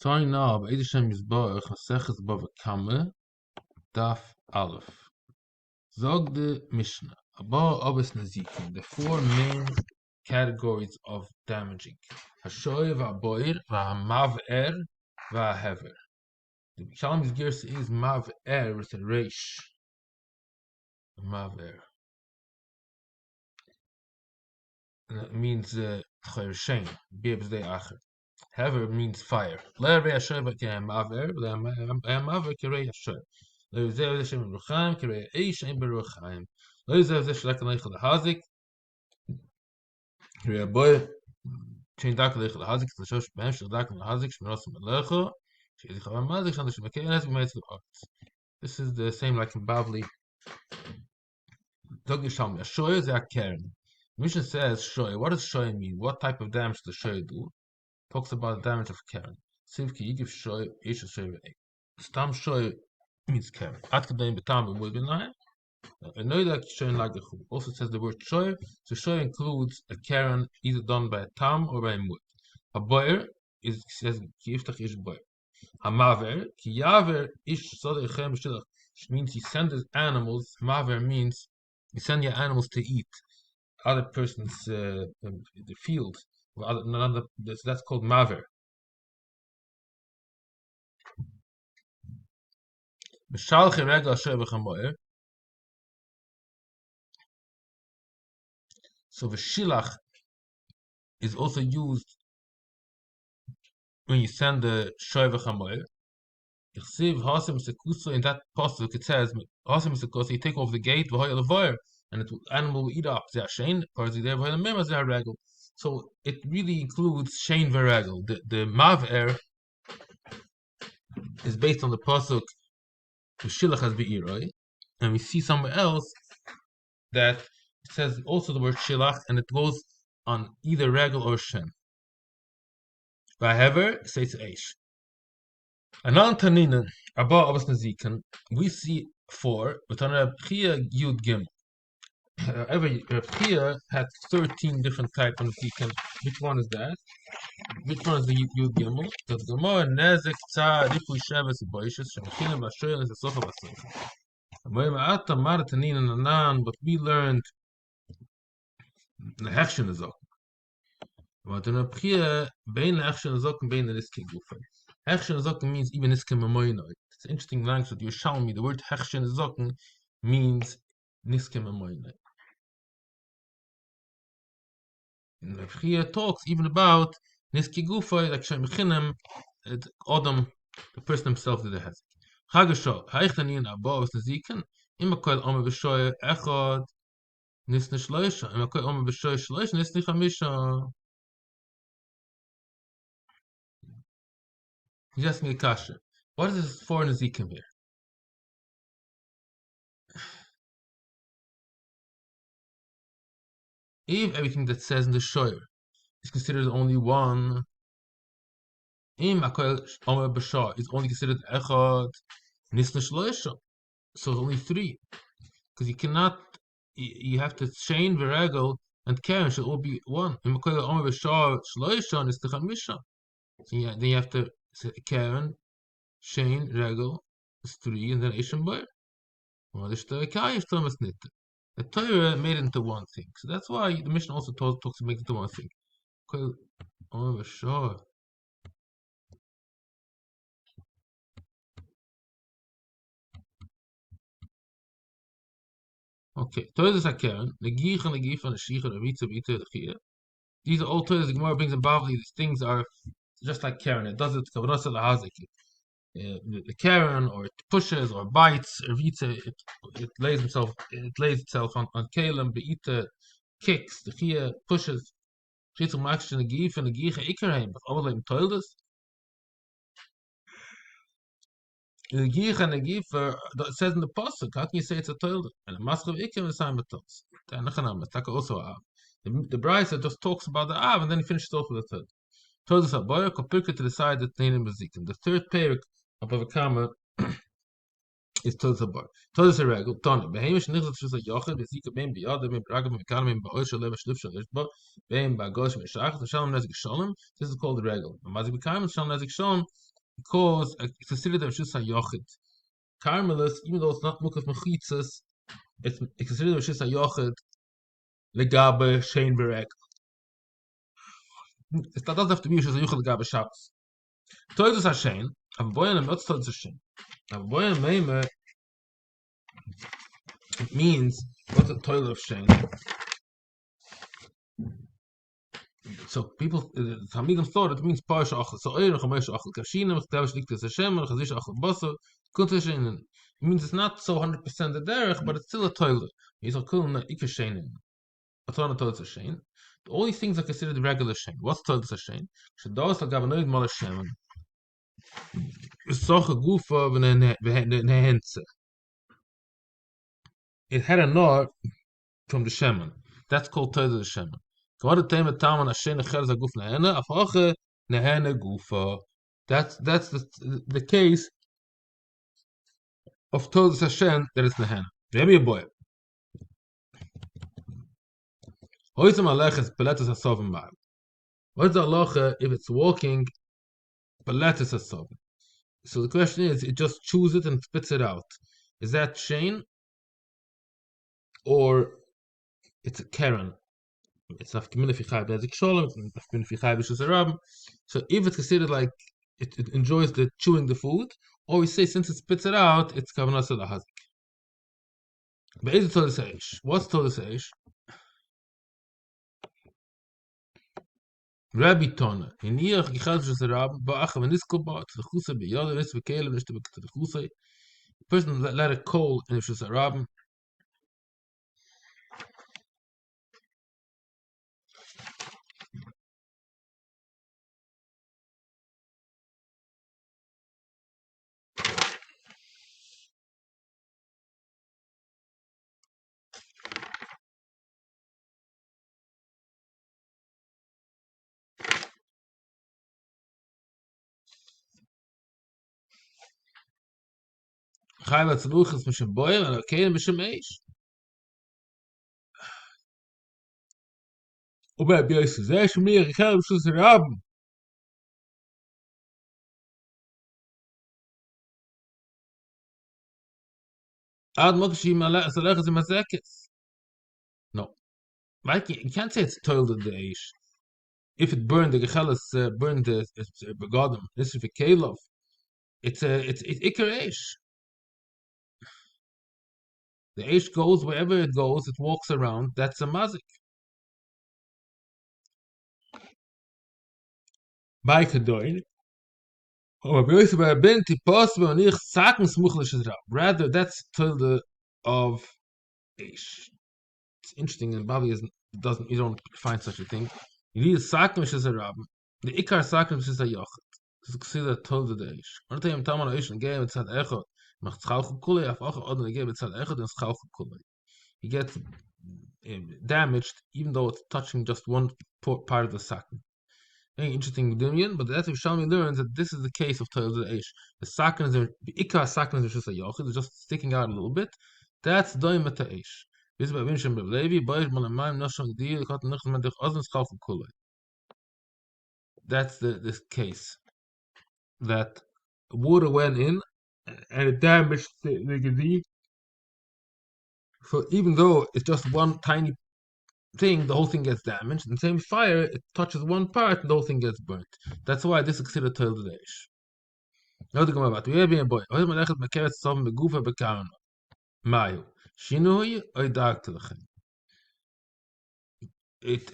Starting now, B'Eid Hashem Yisborach, Maseches Bava Kama, Daf Aleph. Zog the Mishnah. Abba Abbas Nazikin, the four main categories of damaging. Hashoy v'aboir, v'hamav'er, v'ahever. The Shalom's Gersa is mav'er with a reish. Mav'er. And that means Chayrshain, Bibs de Acher. Hever means fire. Le'erei Hashoy v'kehamaver, le'hamaver kerei Hashoy. לא יוזר זה שם ברוחיים, כראה איש אין ברוחיים. לא יוזר זה שלק הלך להזיק, כראה בוי, שאין דק הלך להזיק, תלשוש בהם שדק להזיק, שמרוס מלאכו, שאיזה חבר מזיק, שאין שמקי אנס במייץ לארץ. This is the same like in Bavli. Dog Yishalmi, a shoy is a keren. Mishnah says shoy. What does shoy mean? What type of damage does shoy do? Talks about the damage of keren. Sivki yigiv shoy, ish shoy ve'ek. Stam shoy means keren. At kedem betam b'mudbinayim. Also says the word shoy. So shoy includes a keren either done by a tam or by a mud. A boyer is says ki yiftach ish boyer. Hamaver ki yaver ish sodechem b'shilach, which means he sends his animals. Maver means you send your animals to eat other person's the field. That's called maver. So the shilach is also used when you send the shoy v'chamoyer. In that pasuk it says, you take off the gate, and the animal will eat up. So it really includes shein v'regel. The maver is based on the pasuk, the shilach has be'iroi, and we see somewhere else that it says also the word shilach, and it goes on either regel or shen. However, says eish. Anan taninen abba abbas nazikan, we see four, but on Reb Chia Yud Gimel. Every Reb Chia had 13 different types of nazikan. Which one is that? Which one is the Yud Gimel? The Gemara nezek tzar rifui sheves boishes shemachina b'ashoyel is a sofa b'sofa. But we learned the Hechshen Azok. But in Reb Chia, bein Hechshen Azok and bein Niske Gufay. Hechshen Azok means even Niske Memoinoi. It's an interesting language that Yerushalmi. The word Hechshen Azok means Niske Memoinoi. And Reb Chia talks even about Niske Gufay, like Shem Bechinem, Adam, the person himself did the Hezek. Chagasho, Haichanin Abba was the Zikan, Imakoil Omer B'Shoy Echad, Nisne Shloisha, Imakoil Omer B'Shoy Shloisha, Nisne Chamisha. He's asking a kasha. What is this for Nazikim here? If everything that says in the shoyer is considered only one, Im Akoil Omer B'Shoy is only considered Echad, Nisne Shloisha. So it's only three. Because you cannot, you have to chain Viragel and Karen should all be one. Im Akoil Omer B'Shoy Shloisha Nisne Chamisha. So then you have to Karen, Shane, Regel is three, and then Isham Boyer. The Torah made it into one thing. So that's why the Mishnah also talks to make it into one thing. Oh, sure. Okay, Torah is a Karen, the Gich and the Gif and the Shich and the Ritza, the Chia. These are all Torahs the Gemara brings in Bavli. These things are just like Karen. It does it to Kavanasa Lahazik. The Karen, or it pushes or bites, or it lays itself on Kalim, Be'ita kicks, the Chia pushes, Chitzum Akshin, the Gif and the Gicha Ikerheim, but all of them told us. The Gich and the Gif, it says in the Pasuk, how can you say it's a toilet? And the Mask of Iker is Simon-Tos. The Brisa just talks about the Av, and then he finishes off with the toilet. Told us Aboyer, Kopirka to the side that Neinim Bazikim. The third pair of Bava Kama is todas a bar. Todas a regel. Tana. Behemish nichzat shus a yochid. Bezika bein biyada bein bragam mekana bein ba'osh lev shlif shalish ba bein ba'gosh meshach. Shalom nezik shalom. This is called the regel. Mazik b'kaim shalom nezik shalom because it's considered a shus a yochid. Carmelus, even though it's not mukaf mechitzas, it's considered a shus a yochid legabe shein berek. It doesn't have to be a shus a yochid legabe Shabbos. Todas a shein. Aber boyan not todas a shein. Aber boyan meime. It means what's a toilet of shame. So people, Talmidim thought it means parsha achel. So eir chamesh achel kashina mechtav shlikt es Hashem chazish achel basar kunteshein. It means it's not so 100% the derech, but it's still a toilet. He's a kul na ikashein. A toilet of shein. The only things are considered regular shein. What's toilet of shein? Shedos lagavanoid mal shemen. Socha gufa v'nehense. It had a nor from the shemen. That's called toilet of shemen. That's the case of Todas Hashem that is Nehena. Maybe a boy. What's the halacha if it's walking beletis hasovim? So the question is, it just chews it and spits it out. Is that shein or it's a keren? It's nafkamina fi chai bezik shalom. It's nafkamina fi chai b'shus harabim. So if it's considered like it enjoys the chewing the food, or we say since it spits it out, it's kavanah lahazik. Be'ez todas ha'esh. What's todas ha'esh? Rabbi Tona. Iniach gichad b'shus harabim ba'acha v'niskol ba'at v'chusa b'yada v'nis v'kelim v'nishta v'chusa. The person let it coal in b'shus harabim. Chayla tzluchas b'shem boyim and kelim b'shem eish. Ubei b'yosef zeh shmir gichad b'shus harabim. Ad mokshim alechas imazekes. No. Like you can't say it's toiled in the eish. If it burned the gechelas, burned the begodim, this is a kelov. It's ikar eish. The eish goes wherever it goes. It walks around. That's a mazik. By kadoin. Rather, that's toiled of eish. It's interesting, and Bali doesn't. You don't find such a thing. You need a sakim shizarab. The ikar sakim shizayach. This is considered told the ish. One time Taman Ish and gave it said echot. Mach tzchalchu kulei af acha odin gave it said echot and tzchalchu kulei. He gets damaged even though it's touching just one part of the sakim. Very interesting dominion, but that's if Shalmi learns that this is the case of told the ish. The sakim is the ikar sakim is shizayach. It's just sticking out a little bit. That's doim et ish. This by Vincent Levi, boys malamayim nashon deal got nothing with the ozon tzchalchu kulei. That's this case. That water went in and it damaged the gazee. So even though it's just one tiny thing, the whole thing gets damaged. And same fire, it touches one part and the whole thing gets burnt. That's why this is considered toil the ish. Now to come about. We have been a boy. Mayu. Shinui or dark to the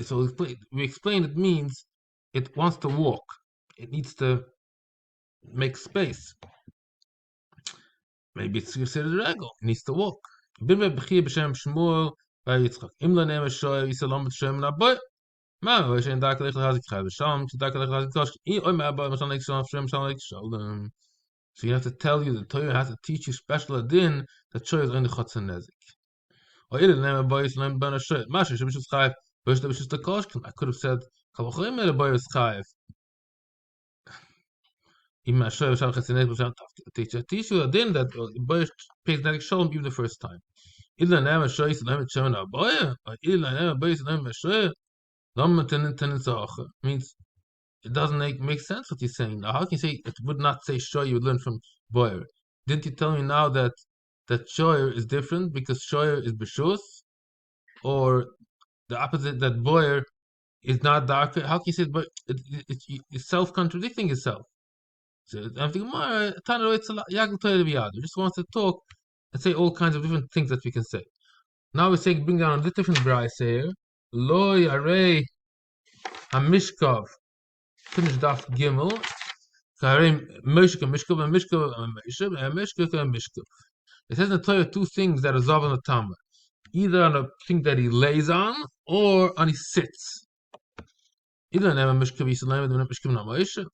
so we explain it means it wants to walk. It needs to make space. Maybe it's considered a regal. It needs to walk. Bin we b'chir b'shem Shmuel by Yitzchak. Im lo ne'em shoy yisalom b'shem naboy. Ma we shein dak lech hazik chai b'sham. Dak lech hazik tosh. I oy ma'aboy mashan lech shalom b'shem shalom lech shalom. So you have to tell you the Torah has to teach you special adin that shoy is in the chotz nezik. Or either ne'em aboy yisalom b'na shoy. Masha she b'shus chayv. B'shus b'shus takosh. I could have said kavachoyim el aboy is chayv. Even a shoy shal chesed neis teach you a din that boy pays netic shalom even the first time. Ila nema shoy is nema shoy na boy. Ila nema boy is nema shoy. Lama tenen sache means it doesn't make sense what you're saying. Now, how can you say it would not say shoy you would learn from boyer? Didn't you tell me now that shoyer is different because shoyer is beshus, or the opposite that boyer is not darker? How can you say it, but it's self-contradicting itself? So I'm thinking, Tana, it's just wants to talk and say all kinds of different things that we can say. Now we're saying, bring down a different brayse here. Loy array hamishkav. Finish daf gimel. Kareim mishkav mishkav and mishkav and mishkav and mishkav and mishkav. It says in the Torah two things that are zav on the Tama. Either on a thing that he lays on or on he sits. Either on a mishkav yisrael and mishkav na mishkav.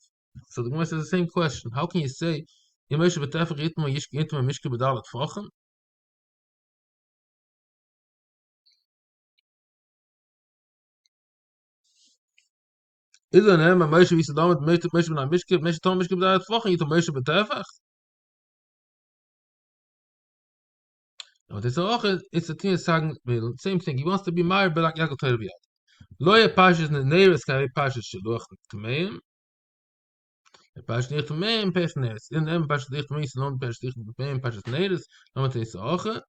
So the Gemara says the same question. How can you say Yemeshe betefach yitma yitma mishke bedalat fachem? Idan hem Moshe visadam met Moshe ben mishke tom mishke bedalat fachem yitma Moshe betefach. Now this also it's a thing sagen same thing. He wants to be married but like Yaakov Torah. Lo pashes ne neres kai pashes shluch tmeim. Pashes nicht tmeim pashes neres. In hem pashes nicht tmeim non pashes nicht tmeim pashes neres. Now what is also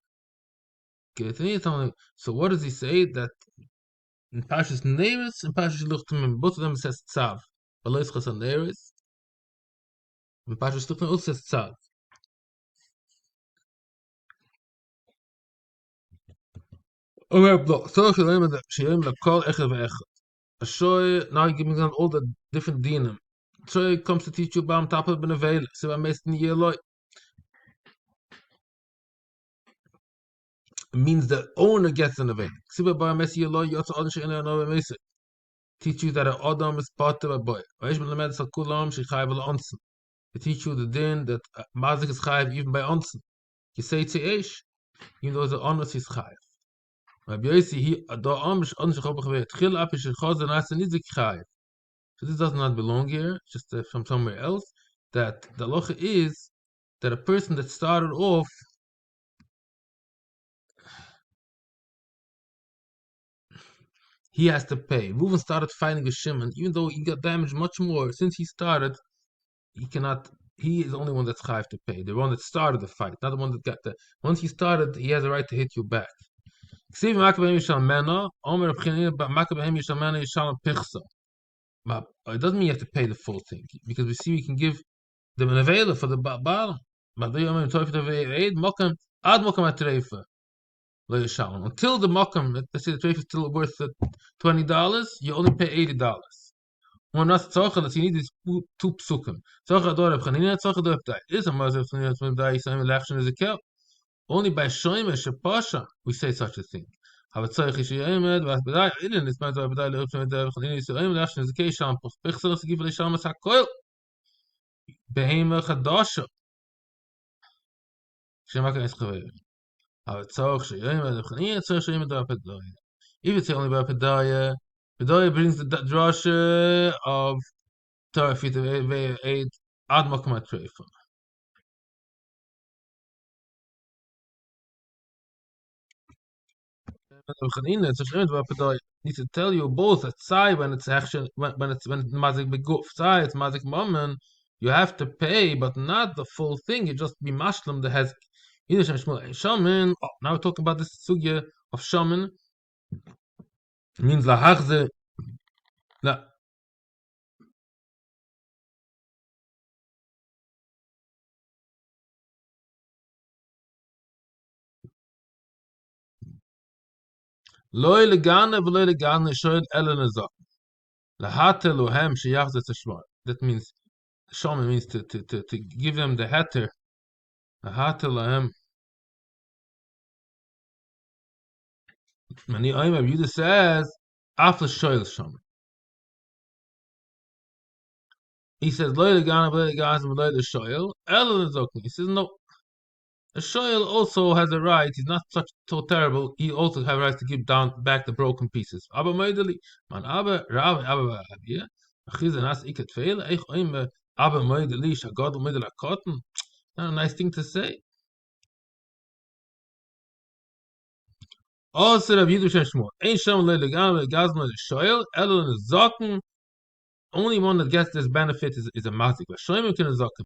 so what does he say that in Pashas Neres and Pashas Luchtim, both of them says Tzav. Alois Chassan Neres. And Pashas Luchtim also says Tzav. So Shalem Lakol Echad Ve'echad. A shoy, now you're giving them all the different dinim. Shoy comes to teach you about Tapah Ben Avela. So I made in Yeloi. It means the owner gets an Avela. Siba Bar Messi Yeloi, Yotza Odin She'ena Anova Mesa. Teach you that an Adam is part of a boy. Vaish Ben Lamed Sakulam Shechai Vel Onsen. They teach you the din that mazik is chayiv even by onsen. You say tzeish, even though the onus is chayiv. Rabbi Yossi, he da amish onus shechobach veit chil apish shechaz nasa nizik chayiv. So this does not belong here, just from somewhere else. That the halacha is that a person that started off he has to pay. Reuven started fighting with Shimon, even though he got damaged much more. Since he started, he cannot. He is the only one that's chayiv to pay. The one that started the fight, not the one that got the. Once he started, he has a right to hit you back. But it doesn't mean you have to pay the full thing because we see we can give them an avela for the bottom. Until the makam, let's say the treifa is still worth $20, you only pay $80. One not tzarcha that you need is two psukim. Tzarcha ador Chanina, tzarcha ador Abdai. Is a mazar Chanina Abdai Yisrael Lachshin is a kel. Only by shoyme shepasha we say such a thing. Have tzarcha Yisrael vas Abdai. Idan is mazar Abdai Lachshin ador Chanina Yisrael Lachshin is a kel. Sham pos pichser to give the sham sakoil. Behema chadasha. Shemaka is chaver. Have tzarcha Yisrael ador Chanina, tzarcha Yisrael ador Abdai. If it's only about Pedaya, Pedaya brings the drasha of Torah Fit 8 Ad Makom HaTreifa. Needs to tell you both that Sai when it's actually when it's Mazik Beguf, Sai it's Mazik Mammon, you have to pay, but not the full thing. You just be Mashlam that has Shaman. Now we're talking about this sugya of Shaman. It means lahachze. La. Loy legane v'loy legane shoyed elen azak. Lahate lohem sheyachze teshvar. That means shaman means to give them the heter. Lahate lohem. Many Oim Yudah says after shoyel shaman. He says loy legane v'loy legane v'loy the shoyel elen azak. He says no. A shoyel also has a right. He's not so terrible. He also has a right to give down back the broken pieces. Abba meideli man abba rav abba yeah. Achiz anas iket feil. Eich oim Aber moide lish a god moide la cotton. Not a nice thing to say. Also, Rabbi Yidu Shem Shmuel. Ein Shem le legam gazma shoyel elo in zoken. Only one that gets this benefit is a mazik. But shoyim can zoken.